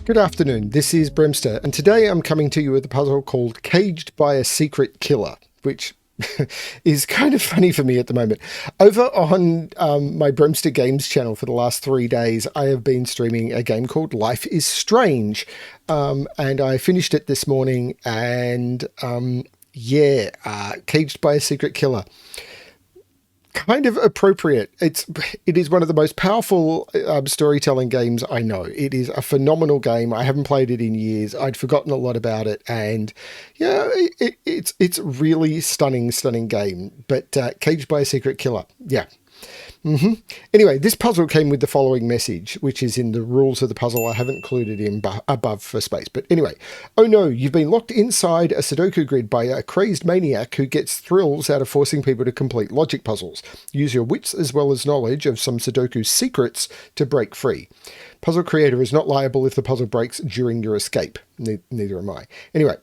Good afternoon, this is BremSter, and today I'm coming to you with a puzzle called Caged by a Secret Killer, which is kind of funny for me at the moment. Over on my BremSter Games channel for the last 3 days, I have been streaming a game called Life is Strange, and I finished it this morning, and Caged by a Secret Killer. Kind of appropriate. It is one of the most powerful storytelling games I know. It is a phenomenal game. I haven't played it in years. I'd forgotten a lot about it, and yeah, it's really stunning game. But Caged by a Secret Killer, yeah. Anyway, this puzzle came with the following message, which is in the rules of the puzzle. I haven't included in above for space. But anyway, oh no, you've been locked inside a Sudoku grid by a crazed maniac who gets thrills out of forcing people to complete logic puzzles. Use your wits as well as knowledge of some Sudoku secrets to break free. Puzzle creator is not liable if the puzzle breaks during your escape. Neither am I. Anyway,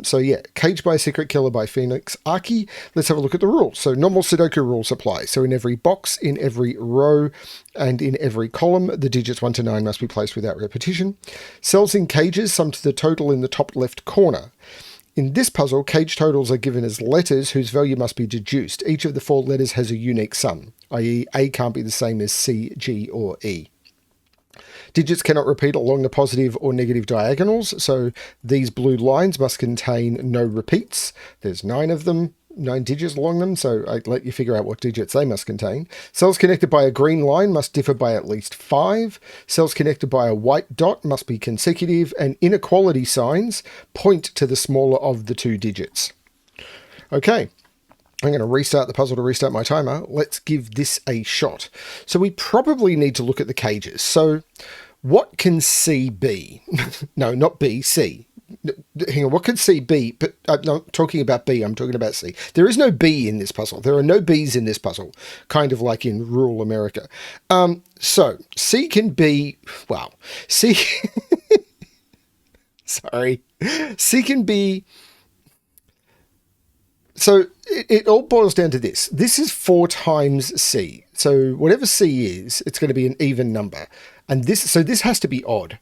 so yeah, Caged by a Secret Killer by PhoenixAki. Let's have a look at the rules. So normal Sudoku rules apply. So in every box, in every row, and in every column, the digits 1 to 9 must be placed without repetition. Cells in cages sum to the total in the top left corner. In this puzzle, cage totals are given as letters whose value must be deduced. Each of the 4 letters has a unique sum, i.e. A can't be the same as C, G, or E. Digits cannot repeat along the positive or negative diagonals, so these blue lines must contain no repeats. There's 9 of them, 9 digits along them, so I let you figure out what digits they must contain. Cells connected by a green line must differ by at least 5. Cells connected by a white dot must be consecutive, and inequality signs point to the smaller of the 2 digits. Okay. I'm going to restart the puzzle to restart my timer. Let's give this a shot. So we probably need to look at the cages. So what can C be? No, not B, C. Hang on, what could C be? But I'm not talking about B, I'm talking about C. There is no B in this puzzle. There are no Bs in this puzzle, kind of like in rural America. So C can be, well, C... Sorry. C can be... So it all boils down to this. This is 4 times C. So whatever C is, it's going to be an even number. And this has to be odd.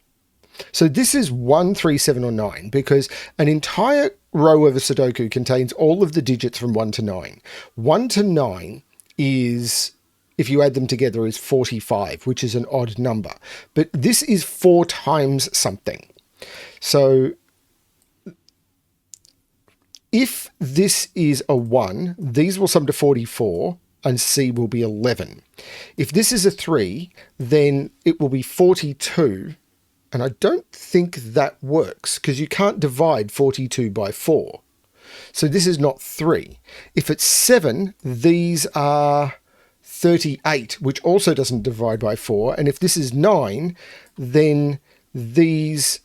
So this is 1, 3, 7, or 9, because an entire row of a Sudoku contains all of the digits from 1 to 9. 1 to 9 is, if you add them together, is 45, which is an odd number. But this is 4 times something. So if this is a 1, these will sum to 44, and C will be 11. If this is a 3, then it will be 42, and I don't think that works, because you can't divide 42 by 4. So this is not 3. If it's 7, these are 38, which also doesn't divide by 4, and if this is 9, then these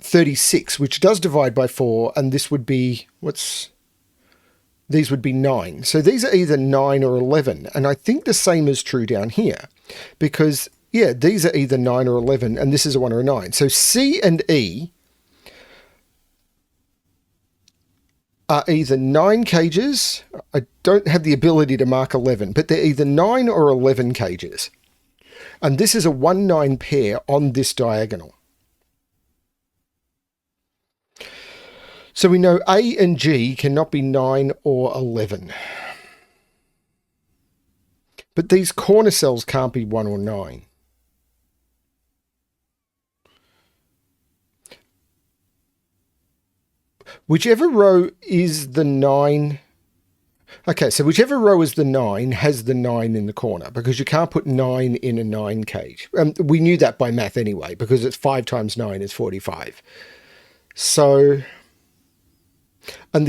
36, which does divide by 4, and this would be, these would be 9. So these are either 9 or 11, and I think the same is true down here, because, yeah, these are either 9 or 11, and this is a 1 or a 9. So C and E are either 9 cages. I don't have the ability to mark 11, but they're either 9 or 11 cages. And this is a 1-9 pair on this diagonal. So we know A and G cannot be 9 or 11. But these corner cells can't be 1 or 9. Whichever row is the 9... Okay, so whichever row is the 9 has the 9 in the corner, because you can't put 9 in a 9 cage. We knew that by math anyway, because it's 5 times 9 is 45. So... And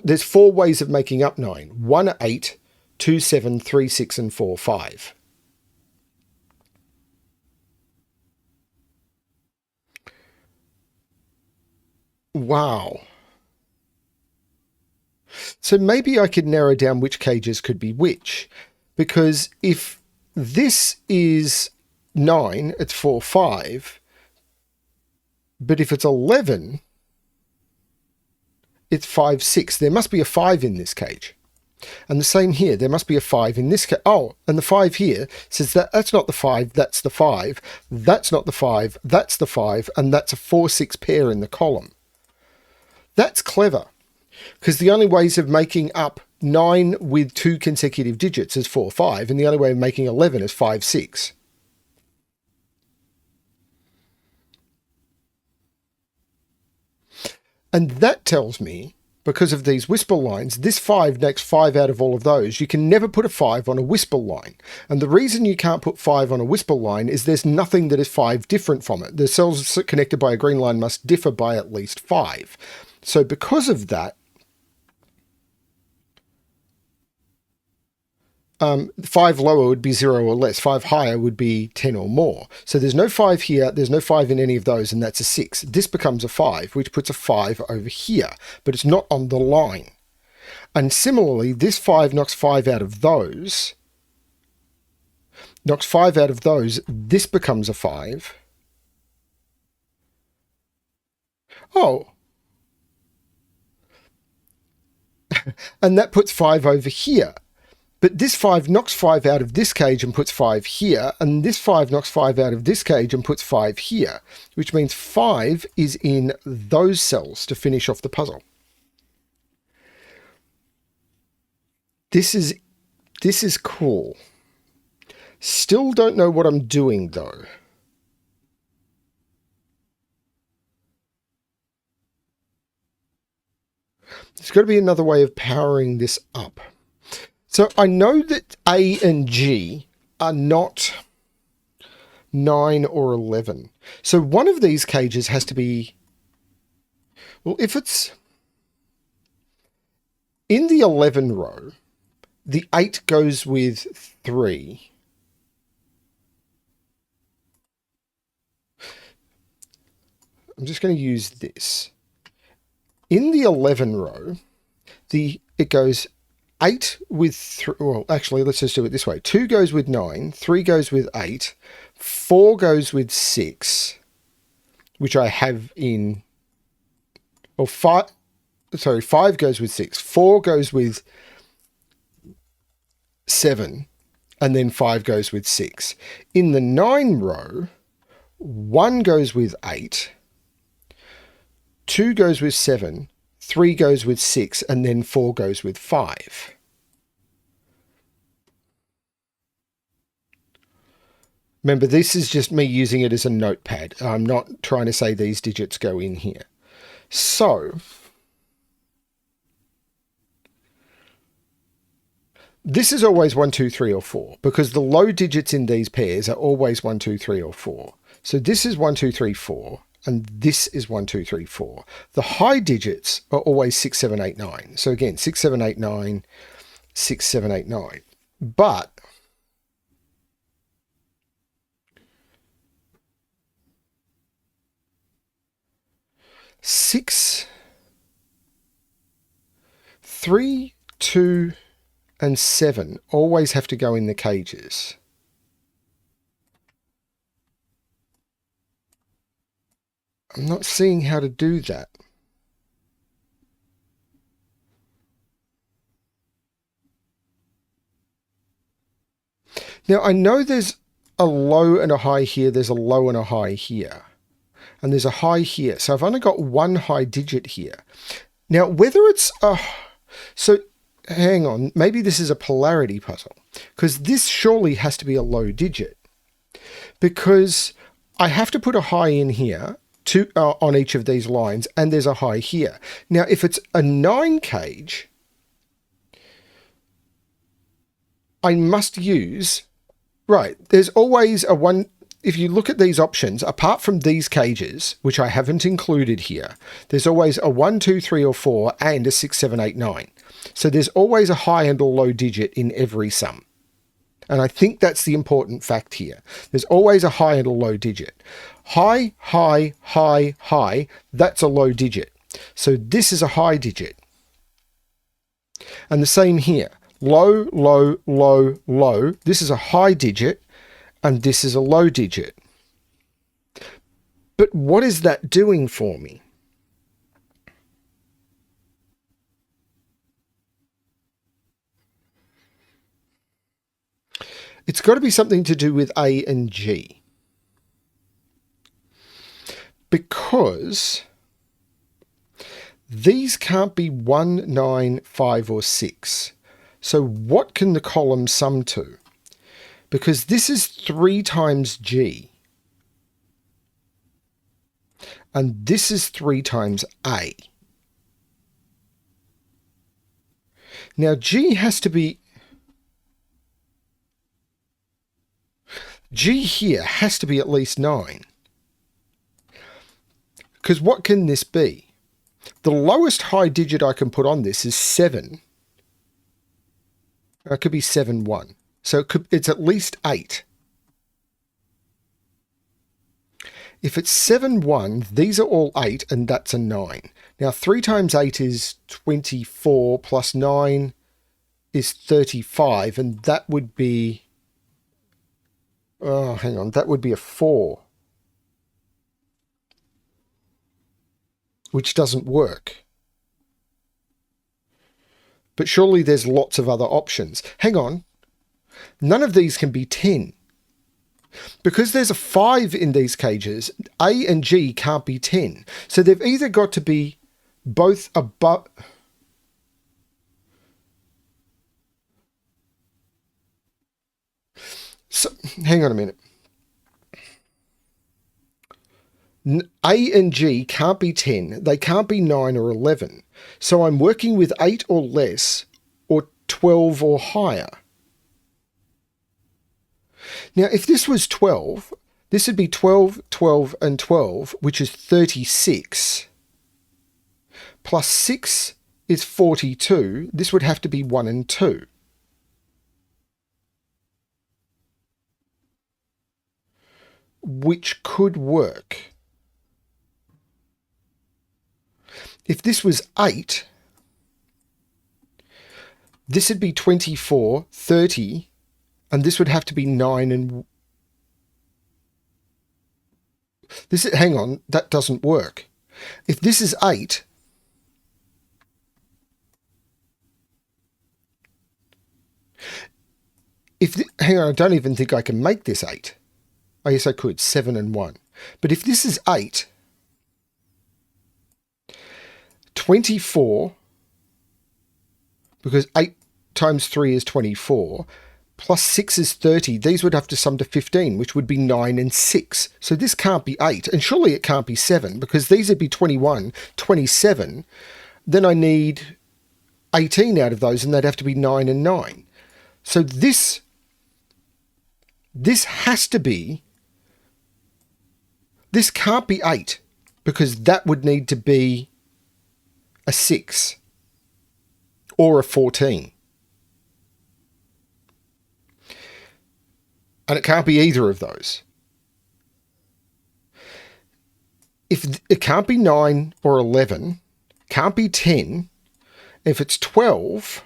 there's 4 ways of making up 9. 1, 8, 2, 7, 3, 6, and 4, 5. Wow. So maybe I could narrow down which cages could be which, because if this is 9, it's 4, 5, but if it's 11... it's 5, 6. There must be a 5 in this cage. And the same here. There must be a 5 in this case. Oh, and the 5 here says that that's not the 5, that's the 5. That's not the 5, that's the 5. And that's a 4-6 pair in the column. That's clever. Because the only ways of making up 9 with 2 consecutive digits is 4, 5. And the only way of making 11 is 5, 6. And that tells me, because of these Whisper lines, this 5 makes 5 out of all of those. You can never put a 5 on a Whisper line. And the reason you can't put 5 on a Whisper line is there's nothing that is 5 different from it. The cells connected by a green line must differ by at least 5. So because of that, 5 lower would be 0 or less. 5 higher would be 10 or more. So there's no 5 here, there's no 5 in any of those, and that's a 6. This becomes a 5, which puts a 5 over here, but it's not on the line. And similarly, this 5 knocks 5 out of those. Knocks 5 out of those, this becomes a 5. Oh. And that puts 5 over here. But this 5 knocks 5 out of this cage and puts 5 here, and this 5 knocks 5 out of this cage and puts 5 here, which means 5 is in those cells to finish off the puzzle. This is cool. Still don't know what I'm doing, though. There's got to be another way of powering this up. So I know that A and G are not 9 or 11. So one of these cages has to be, well, if it's in the 11 row, the 8 goes with 3. I'm just going to use this. In the 11 row, it goes 8 with 3, well, actually, let's just do it this way. 2 goes with 9, 3 goes with 8, 4 goes with 6, which I have in, or 5 goes with 6, 4 goes with 7, and then 5 goes with 6. In the 9 row, 1 goes with 8, 2 goes with 7, 3 goes with 6, and then 4 goes with 5. Remember, this is just me using it as a notepad. I'm not trying to say these digits go in here. So, this is always 1, 2, 3, or 4, because the low digits in these pairs are always 1, 2, 3, or 4. So this is 1, 2, 3, 4. And this is 1, 2, 3, 4. The high digits are always 6, 7, 8, 9. So again, 6, 7, 8, 9, 6, 7, 8, 9. But six, 3, 2, and 7 always have to go in the cages. I'm not seeing how to do that. Now, I know there's a low and a high here, there's a low and a high here, and there's a high here. So I've only got one high digit here. Now, whether it's a... So, hang on, maybe this is a polarity puzzle, because this surely has to be a low digit, because I have to put a high in here, on each of these lines, and there's a high here. Now, if it's a 9 cage, I must use, right, there's always a 1, if you look at these options, apart from these cages, which I haven't included here, there's always a 1, 2, 3, or 4, and a 6, 7, 8, 9. So there's always a high and a low digit in every sum. And I think that's the important fact here. There's always a high and a low digit. High, high, high, high, that's a low digit. So this is a high digit. And the same here. Low, low, low, low. This is a high digit, and this is a low digit. But what is that doing for me? It's got to be something to do with A and G. Because these can't be 1, 9, 5, or 6. So what can the column sum to? Because this is 3 times G. And this is 3 times A. Now G has to be... G here has to be at least 9. Because what can this be? The lowest high digit I can put on this is 7. It could be 7, 1. So it's at least 8. If it's 7, 1, these are all 8, and that's a 9. Now, 3 times 8 is 24, plus 9 is 35, and that would be... Oh, hang on. That would be a 4. Which doesn't work. But surely there's lots of other options. Hang on. None of these can be 10. Because there's a 5 in these cages, A and G can't be 10. So they've either got to be both above... So, hang on a minute. A and G can't be 10. They can't be 9 or 11. So I'm working with 8 or less, or 12 or higher. Now, if this was 12, this would be 12, 12, and 12, which is 36. Plus 6 is 42. This would have to be 1 and 2. Which could work. If this was 8, this would be 24, 30, and this would have to be 9 and... This is, hang on, that doesn't work. If this is 8, hang on, I don't even think I can make this 8. Oh, yes, I could, 7 and 1. But if this is 8, 24, because 8 times 3 is 24, plus 6 is 30. These would have to sum to 15, which would be 9 and 6. So this can't be 8, and surely it can't be 7, because these would be 21, 27. Then I need 18 out of those, and they'd have to be 9 and 9. So this has to be... This can't be 8, because that would need to be a 6 or a 14. And it can't be either of those. If it can't be 9 or 11, can't be 10. If it's 12,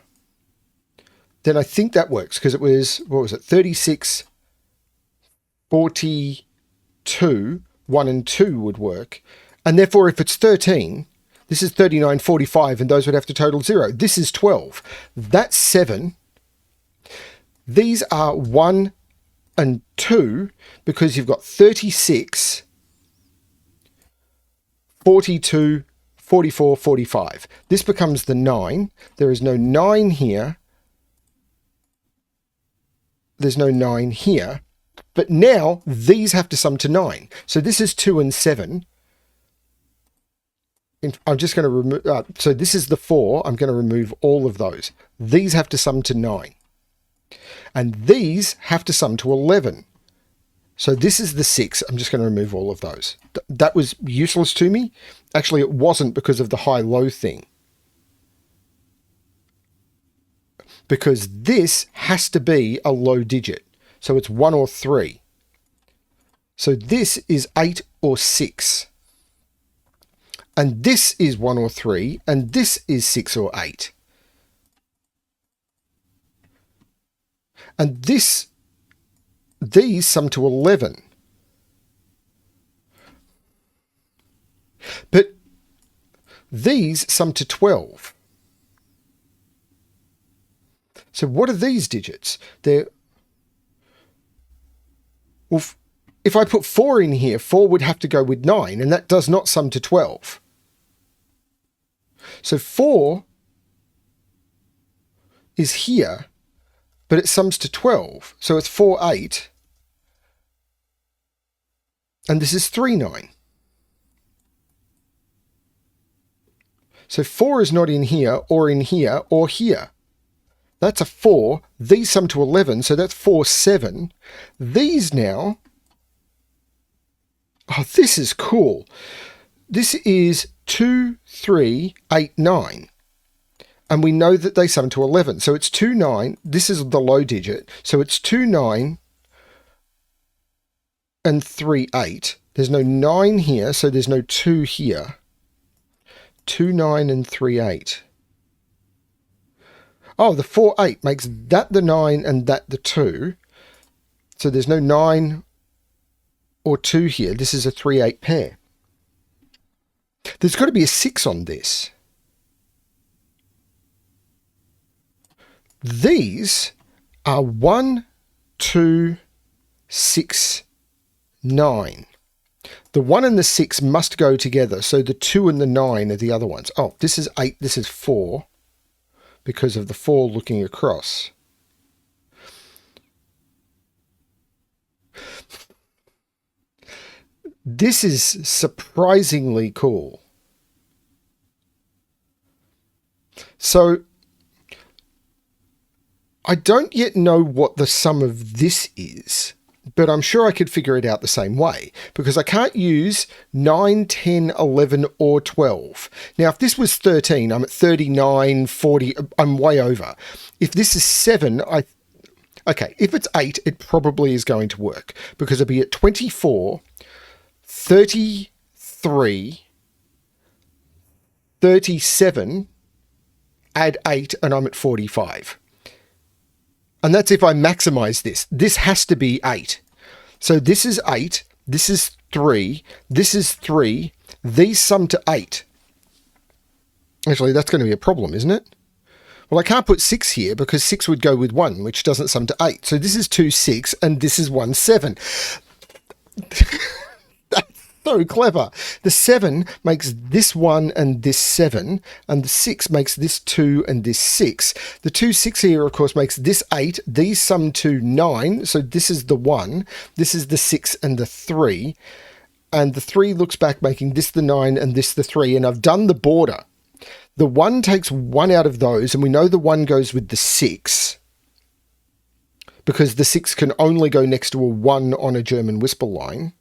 then I think that works, because it was, what was it, 36, 42, 1 and 2 would work. And therefore, if it's 13, this is 39, 45, and those would have to total 0. This is 12. That's 7. These are 1 and 2, because you've got 36, 42, 44, 45. This becomes the 9. There is no 9 here. There's no 9 here. But now these have to sum to 9. So this is 2 and 7. I'm just going to remove... so this is the 4. I'm going to remove all of those. These have to sum to 9. And these have to sum to 11. So this is the 6. I'm just going to remove all of those. That was useless to me. Actually, it wasn't, because of the high-low thing. Because this has to be a low digit. So it's 1 or 3. So this is 8 or 6. And this is 1 or 3. And this is 6 or 8. And these sum to 11. But these sum to 12. So what are these digits? They're Well, if I put 4 in here, 4 would have to go with 9, and that does not sum to 12. So 4 is here, but it sums to 12. So it's 4, 8. And this is 3, 9. So 4 is not in here, or in here, or here. That's a 4. These sum to 11, so that's 4, 7. These now... Oh, this is cool. This is 2, 3, 8, 9. And we know that they sum to 11. So it's 2, 9. This is the low digit. So it's 2, 9 and 3, 8. There's no 9 here, so there's no 2 here. 2, 9 and 3, 8. Oh, the 4, 8 makes that the 9 and that the 2. So there's no 9 or 2 here. This is a 3, 8 pair. There's got to be a 6 on this. These are 1, 2, 6, 9. The 1 and the 6 must go together, so the 2 and the 9 are the other ones. Oh, this is 8, this is 4, because of the 4 looking across. This is surprisingly cool. So, I don't yet know what the sum of this is, but I'm sure I could figure it out the same way, because I can't use 9, 10, 11, or 12. Now, if this was 13, I'm at 39, 40, I'm way over. If this is 7, okay, if it's 8, it probably is going to work, because it'll be at 24, 33, 37, add 8, and I'm at 45. And that's if I maximize this. This has to be 8. So this is 8, this is 3, this is 3, these sum to 8. Actually, that's going to be a problem, isn't it? Well, I can't put 6 here because 6 would go with 1, which doesn't sum to 8. So this is 2, 6, and this is 1, 7. So clever. The 7 makes this 1 and this 7, and the 6 makes this 2 and this 6. The 2, 6 here, of course, makes this 8. These sum to 9, so this is the 1. This is the 6 and the 3. And the 3 looks back, making this the 9 and this the 3. And I've done the border. The 1 takes 1 out of those, and we know the 1 goes with the 6, because the 6 can only go next to a 1 on a German whisper line.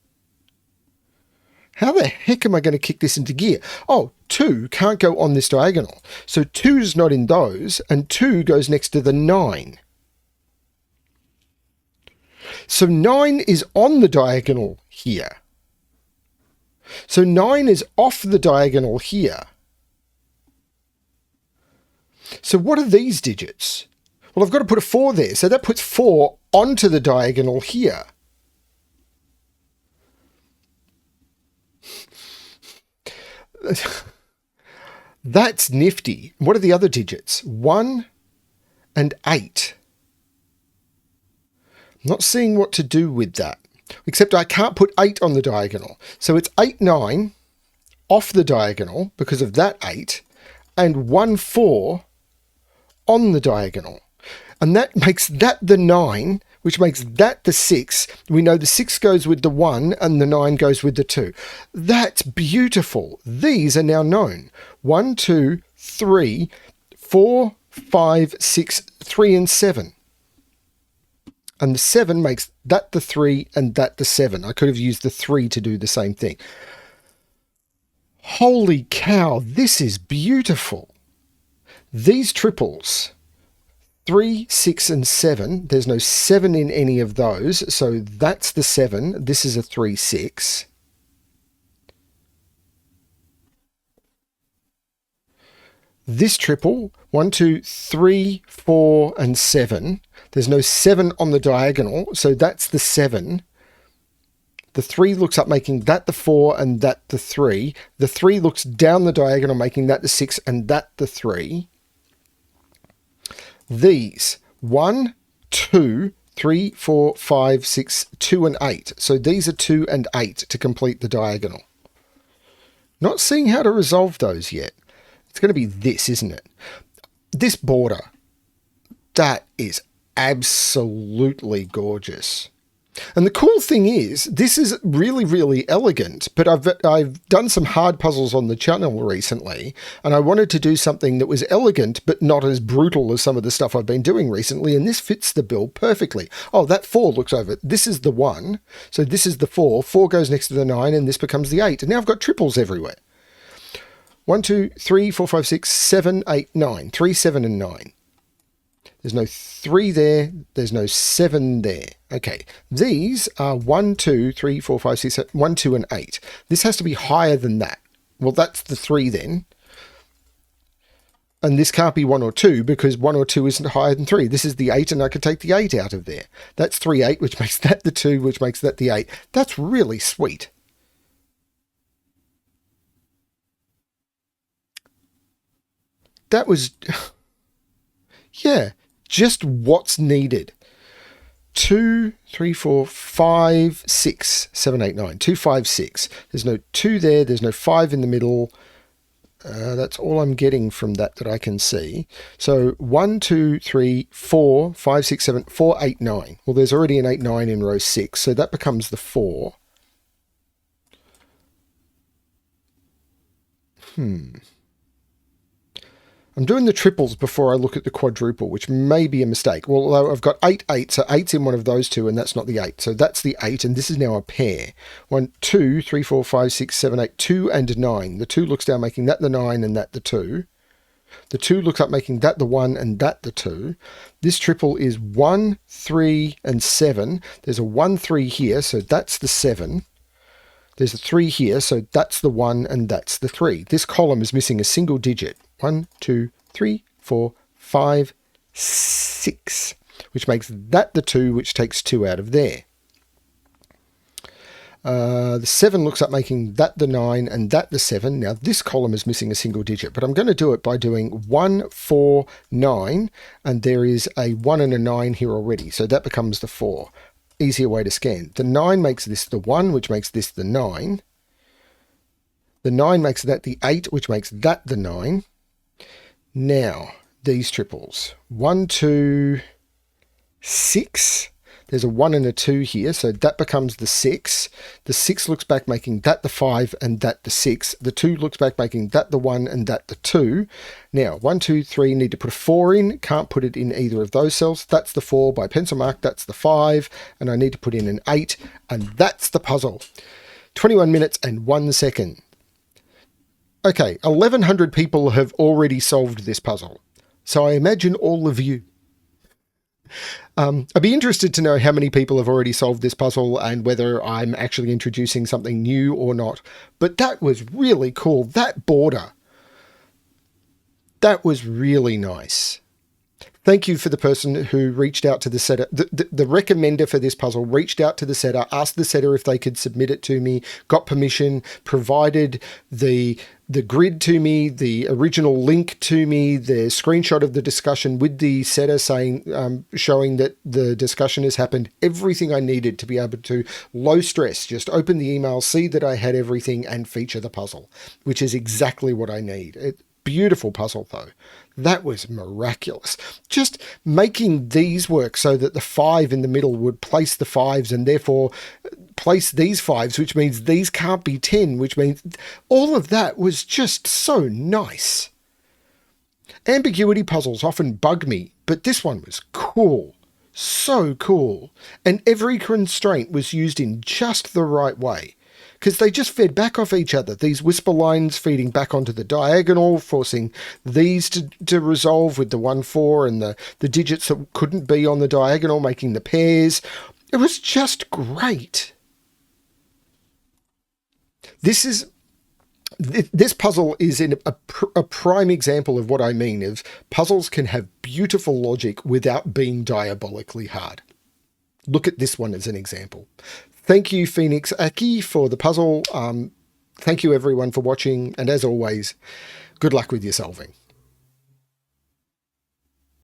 How the heck am I going to kick this into gear? Oh, 2 can't go on this diagonal. So 2 is not in those, and 2 goes next to the 9. So 9 is on the diagonal here. So 9 is off the diagonal here. So what are these digits? Well, I've got to put a 4 there. So that puts 4 onto the diagonal here. That's nifty. What are the other digits? 1 and 8. I'm not seeing what to do with that, except I can't put 8 on the diagonal. So it's 8, 9 off the diagonal because of that 8, and 1, 4 on the diagonal. And that makes that the 9, which makes that the 6. We know the 6 goes with the 1 and the 9 goes with the 2. That's beautiful. These are now known. 1, 2, 3, 4, 5, 6, 3, and 7. And the 7 makes that the 3 and that the 7. I could have used the 3 to do the same thing. Holy cow, this is beautiful. These triples, 3, 6, and 7. There's no 7 in any of those, so that's the 7. This is a 3, 6. This triple, 1, 2, 3, 4, and 7. There's no 7 on the diagonal, so that's the 7. The 3 looks up, making that the 4 and that the 3. The 3 looks down the diagonal, making that the 6 and that the 3. These 1, 2, 3, 4, 5, 6, 2 and 8. So these are 2 and 8 to complete the diagonal. Not seeing how to resolve those yet. It's going to be this, isn't it? This border, that is absolutely gorgeous. And the cool thing is, this is really, really elegant, but I've done some hard puzzles on the channel recently, and I wanted to do something that was elegant, but not as brutal as some of the stuff I've been doing recently, and this fits the bill perfectly. Oh, that 4 looks over. This is the 1, so this is the 4. 4 goes next to the 9, and this becomes the 8. And now I've got triples everywhere. 1, 2, 3, 4, 5, 6, 7, 8, 9. 3, 7, and 9. There's no 3 there. There's no 7 there. Okay, these are 1, 2, 3, 4, 5, 6, 7, 1, 2, and 8. This has to be higher than that. Well, that's the 3 then. And this can't be 1 or 2 because 1 or 2 isn't higher than 3. This is the 8 and I could take the 8 out of there. That's 3, 8, which makes that the 2, which makes that the 8. That's really sweet. That was... yeah. Just what's needed. 2, 3, 4, 5, 6, 7, 8, 9. 2, 5, 6. There's no 2 there. There's no 5 in the middle. That's all I'm getting from that I can see. So 1, 2, 3, 4, 5, 6, 7, 4, 8, 9. Well, there's already an 8, 9 in row 6. So that becomes the 4. I'm doing the triples before I look at the quadruple, which may be a mistake. Well, although I've got 8, 8, so 8's in one of those two, and that's not the 8. So that's the 8, and this is now a pair. 1, 2, 3, 4, 5, 6, 7, 8, 2 and 9. The 2 looks down, making that the 9 and that the 2. The 2 looks up, making that the 1 and that the 2. This triple is 1, 3, and 7. There's a 1, 3 here, so that's the 7. There's a 3 here, so that's the 1 and that's the 3. This column is missing a single digit. 1, 2, 3, 4, 5, 6, which makes that the 2, which takes 2 out of there. The 7 looks up, making that the 9 and that the 7. Now this column is missing a single digit, but I'm going to do it by doing 1, 4, 9, and there is a 1 and a 9 here already, so that becomes the 4. Easier way to scan. The 9 makes this the 1, which makes this the 9. The 9 makes that the 8, which makes that the 9. Now, these triples. 1, 2, 6. There's a 1 and a 2 here, so that becomes the 6. The 6 looks back, making that the 5 and that the 6. The 2 looks back, making that the 1 and that the 2. Now, 1, 2, 3, need to put a 4 in. Can't put it in either of those cells. That's the 4 by pencil mark. That's the 5. And I need to put in an 8. And that's the puzzle. 21 minutes and 1 second. Okay, 1,100 people have already solved this puzzle. So I imagine all of you. I'd be interested to know how many people have already solved this puzzle and whether I'm actually introducing something new or not. But that was really cool. That border, that was really nice. Thank you for the person who reached out to the setter. The recommender for this puzzle reached out to the setter, asked the setter if they could submit it to me, got permission, provided the grid to me, the original link to me, the screenshot of the discussion with the setter saying, showing that the discussion has happened, everything I needed to be able to, low stress, just open the email, see that I had everything and feature the puzzle, which is exactly what I need. Beautiful puzzle though. That was miraculous. Just making these work so that the 5 in the middle would place the 5s and therefore place these 5s, which means these can't be 10, which means all of that was just so nice. Ambiguity puzzles often bug me, but this one was cool. So cool. And every constraint was used in just the right way. Because they just fed back off each other. These whisper lines feeding back onto the diagonal, forcing these to resolve with the 1, 4 and the digits that couldn't be on the diagonal, making the pairs. It was just great. This puzzle is in a prime example of what I mean, of puzzles can have beautiful logic without being diabolically hard. Look at this one as an example. Thank you, PhoenixAki, for the puzzle. Thank you, everyone, for watching. And as always, good luck with your solving.